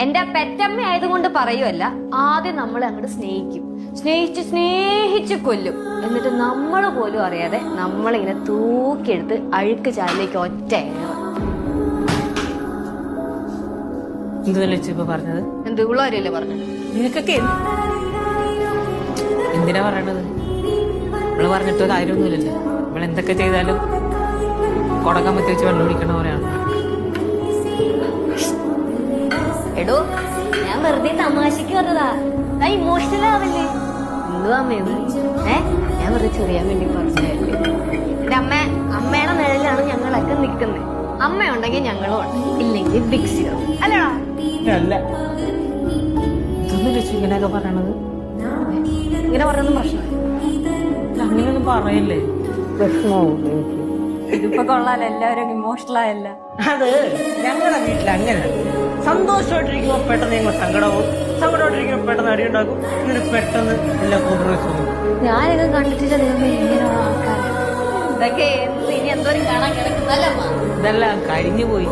എന്റെ പെറ്റമ്മ ആയതുകൊണ്ട് പറയുമല്ല, ആദ്യം നമ്മളെ അങ്ങോട്ട് സ്നേഹിക്കും, സ്നേഹിച്ച് കൊല്ലും. എന്നിട്ട് നമ്മൾ പോലും അറിയാതെ നമ്മളിങ്ങനെ തൂക്കിയെടുത്ത് അഴുക്ക് ചാലിലേക്ക് ഒറ്റ പറഞ്ഞത് എന്ത് ഉള്ളവരല്ലേ പറഞ്ഞത്? നിനക്കൊക്കെ എന്തിനാ പറയണത്? ഇവള് പറഞ്ഞിട്ട് കാര്യമൊന്നുമില്ലല്ലോ. ഇവൾ എന്തൊക്കെ ചെയ്താലും കൊടക്കമ്പത്തി വെച്ച് വെള്ളം ഒഴിക്കണ പോലെയാണ്. എടോ, ഞാൻ വെറുതെ തമാശക്ക് പറഞ്ഞതാ, ഞാൻ ഇമോഷണൽ ആവല്ലേ. എന്തുവാ അമ്മയെന്ന് ഞാൻ വെറുതെ ചെറിയാൻ വേണ്ടി പറഞ്ഞായിരുന്നു. എന്റെ അമ്മയുടെ നിഴലാണ് ഞങ്ങളൊക്കെ നിക്കുന്നത്. അമ്മയുണ്ടെങ്കിൽ ഞങ്ങളും ഉണ്ട്, ഇല്ലെങ്കിൽ ബിഗ് സീറോ. അല്ലടാ? അല്ല, ഇങ്ങനെയൊക്കെ പറയണത്. ഇങ്ങനെ പറയുന്ന പ്രശ്നം അങ്ങനെയൊന്നും പറയല്ലേ. പ്രശ്നമാവും എനിക്ക്. ഇതിപ്പോ കൊള്ളാലോ, എല്ലാവരും ഇമോഷണൽ ആയല്ല. അത് ഞങ്ങളുടെ വീട്ടിൽ അങ്ങനെ സന്തോഷമായിട്ടിരിക്കുമ്പോ പെട്ടെന്ന് ഞങ്ങൾ സങ്കടവും, സങ്കടമായിട്ടിരിക്കുമ്പോ പെട്ടെന്ന് അടിയുണ്ടാക്കും. എന്നിട്ട് പെട്ടെന്ന് എല്ലാം കോംപ്രമൈസ് പോകും. ഞാനിത് കണ്ടിട്ടില്ല. ഇങ്ങനെയുള്ള ആൾക്കാർ ഇതൊക്കെ ഇനി എന്തോരം കാണാൻ കിടക്കുന്നല്ല. ഇതെല്ലാം കഴിഞ്ഞു പോയി.